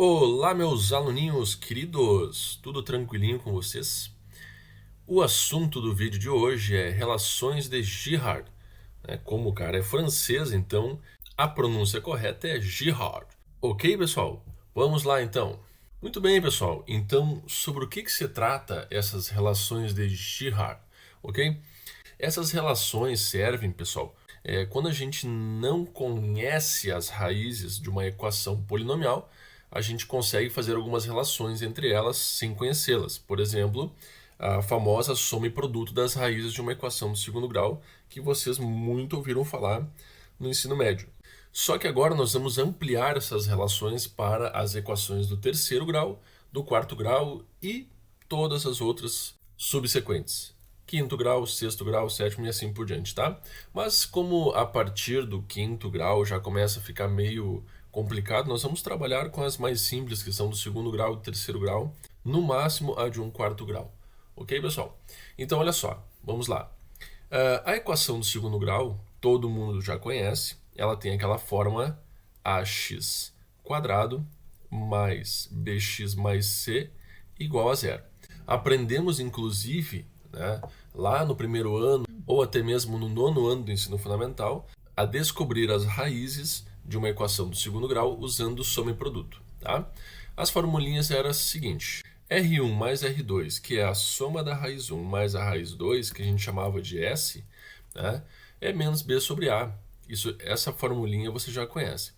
Olá, meus aluninhos queridos, tudo tranquilinho com vocês? O assunto do vídeo de hoje é relações de Girard. Como o cara é francês, então a pronúncia correta é Girard. Ok, pessoal? Vamos lá então. Muito bem, pessoal. Então, sobre o que se trata essas relações de Girard, ok? Essas relações servem, pessoal, quando a gente não conhece as raízes de uma equação polinomial, a gente consegue fazer algumas relações entre elas sem conhecê-las. Por exemplo, a famosa soma e produto das raízes de uma equação do segundo grau, que vocês muito ouviram falar no ensino médio. Só que agora nós vamos ampliar essas relações para as equações do terceiro grau, do quarto grau e todas as outras subsequentes. Quinto grau, sexto grau, sétimo e assim por diante, tá? Mas como a partir do quinto grau já começa a ficar meio complicado, nós vamos trabalhar com as mais simples, que são do segundo grau e do terceiro grau, no máximo a de um quarto grau. Ok, pessoal? Então, olha só, vamos lá. A equação do segundo grau, todo mundo já conhece, ela tem aquela forma ax quadrado mais bx mais c igual a zero. Aprendemos, inclusive, lá no primeiro ano, ou até mesmo no nono ano do ensino fundamental, a descobrir as raízes de uma equação do segundo grau usando soma e produto. Tá? As formulinhas eram as seguintes. R1 mais R2, que é a soma da raiz 1 mais a raiz 2, que a gente chamava de S, né, é menos B sobre A. Essa formulinha você já conhece.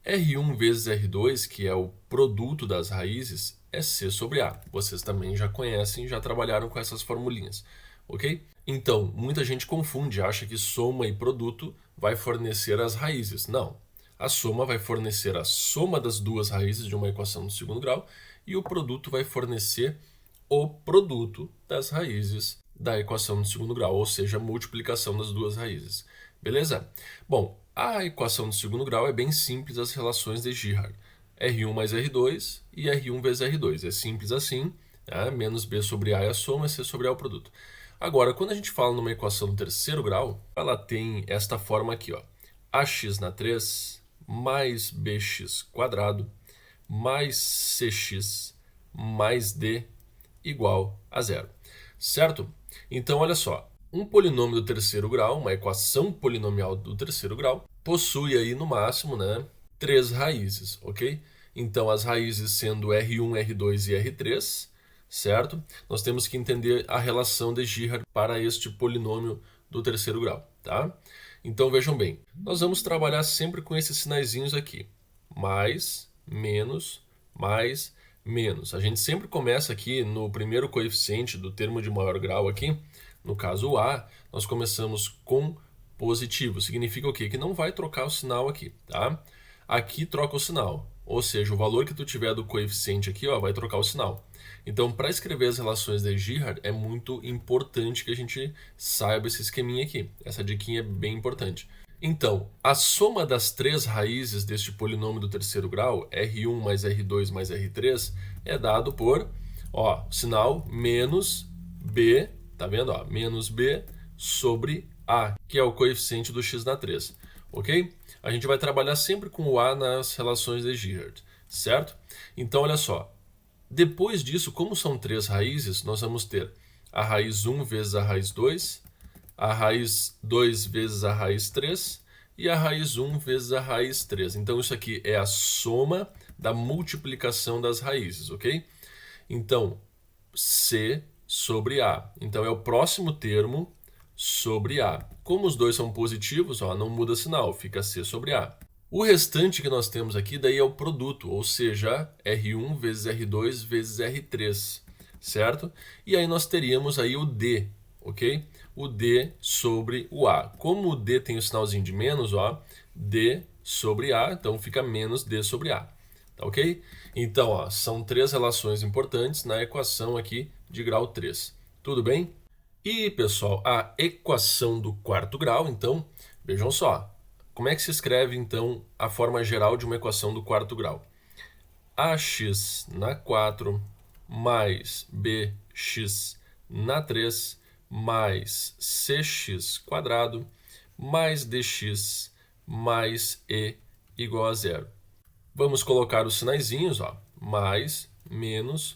R1 vezes R2, que é o produto das raízes, é C sobre A. Vocês também já conhecem, já trabalharam com essas formulinhas, ok? Então, muita gente confunde, acha que soma e produto vai fornecer as raízes. Não. A soma vai fornecer a soma das duas raízes de uma equação do segundo grau e o produto vai fornecer o produto das raízes da equação do segundo grau, ou seja, a multiplicação das duas raízes. Beleza? Bom, a equação do segundo grau é bem simples, as relações de Girard. R1 mais R2 e R1 vezes R2. É simples assim, tá? Menos B sobre A é a soma, C sobre A é o produto. Agora, quando a gente fala numa equação do terceiro grau, ela tem esta forma aqui, ó. AX na 3 mais BX quadrado mais CX mais D igual a zero. Certo? Então, olha só. Um polinômio do terceiro grau, uma equação polinomial do terceiro grau, possui aí no máximo, três raízes, ok? Então, as raízes sendo R1, R2 e R3, certo? Nós temos que entender a relação de Girard para este polinômio do terceiro grau, tá? Então, vejam bem, nós vamos trabalhar sempre com esses sinaizinhos aqui. Mais, menos, mais, menos. A gente sempre começa aqui no primeiro coeficiente do termo de maior grau aqui, no caso o A, nós começamos com positivo. Significa o quê? Que não vai trocar o sinal aqui, tá? Aqui troca o sinal, ou seja, o valor que tu tiver do coeficiente aqui, ó, vai trocar o sinal. Então, para escrever as relações de Girard, é muito importante que a gente saiba esse esqueminha aqui. Essa diquinha é bem importante. Então, a soma das três raízes deste polinômio do terceiro grau, R1 mais R2 mais R3, é dado por, ó, sinal menos B, tá vendo? Ó, menos B sobre A, que é o coeficiente do x na 3, ok? A gente vai trabalhar sempre com o A nas relações de Girard, certo? Então, olha só. Depois disso, como são três raízes, nós vamos ter a raiz 1 vezes a raiz 2, a raiz 2 vezes a raiz 3 e a raiz 1 vezes a raiz 3. Então, isso aqui é a soma da multiplicação das raízes, ok? Então, C sobre A. Então, é o próximo termo sobre A. Como os dois são positivos, ó, não muda sinal, fica C sobre A. O restante que nós temos aqui daí é o produto, ou seja, R1 vezes R2 vezes R3, certo? E aí nós teríamos aí o D, ok? O D sobre o A. Como o D tem o sinalzinho de menos, ó, D sobre A, então fica menos D sobre A, tá ok? Então, ó, são três relações importantes na equação aqui de grau 3. Tudo bem? E, pessoal, a equação do quarto grau, então, vejam só. Como é que se escreve, então, a forma geral de uma equação do quarto grau? Ax na 4 mais bx na 3 mais cx quadrado mais dx mais e igual a zero. Vamos colocar os sinaizinhos, ó, mais menos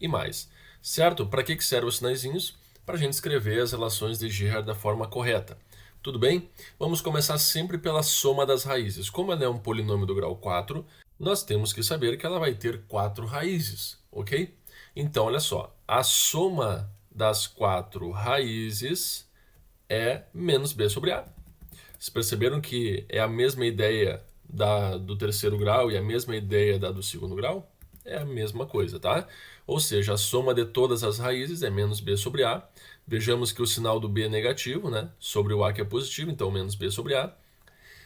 e mais. Certo? Para que servem os sinaizinhos? Para a gente escrever as relações de Girard da forma correta. Tudo bem? Vamos começar sempre pela soma das raízes. Como ela é um polinômio do grau 4, nós temos que saber que ela vai ter 4 raízes, ok? Então, olha só, a soma das 4 raízes é menos b sobre a. Vocês perceberam que é a mesma ideia do terceiro grau e a mesma ideia da do segundo grau? É a mesma coisa, tá? Ou seja, a soma de todas as raízes é menos b sobre a. Vejamos que o sinal do b é negativo, né? Sobre o a que é positivo, então menos b sobre a.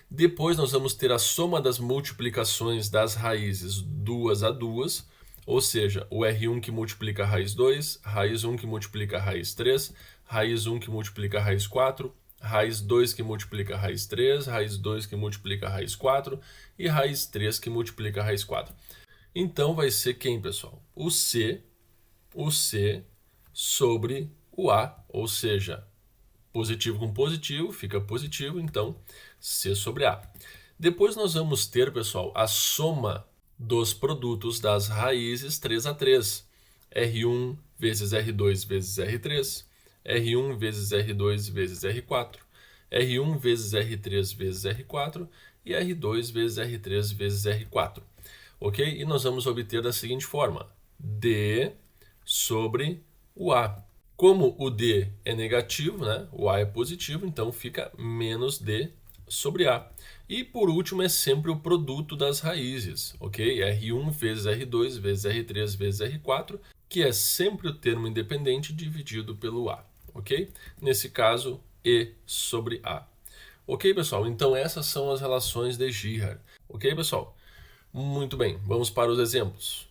Depois nós vamos ter a soma das multiplicações das raízes duas a duas, ou seja, o R1 que multiplica a raiz 2, raiz 1 que multiplica a raiz 3, raiz 1 que multiplica a raiz 4, raiz 2 que multiplica a raiz 3, raiz 2 que multiplica a raiz 4 e raiz 3 que multiplica a raiz 4. Então vai ser quem, pessoal? O C sobre o A, ou seja, positivo com positivo fica positivo, então C sobre A. Depois nós vamos ter, pessoal, a soma dos produtos das raízes 3 a 3. R1 vezes R2 vezes R3, R1 vezes R2 vezes R4, R1 vezes R3 vezes R4 e R2 vezes R3 vezes R4. Ok? E nós vamos obter da seguinte forma: D sobre o A. Como o D é negativo, né? O A é positivo, então fica menos D sobre A. E por último é sempre o produto das raízes, ok? R1 vezes R2 vezes R3 vezes R4, que é sempre o termo independente dividido pelo A, ok? Nesse caso, E sobre A. Ok, pessoal? Então essas são as relações de Girard. Ok, pessoal? Muito bem, vamos para os exemplos.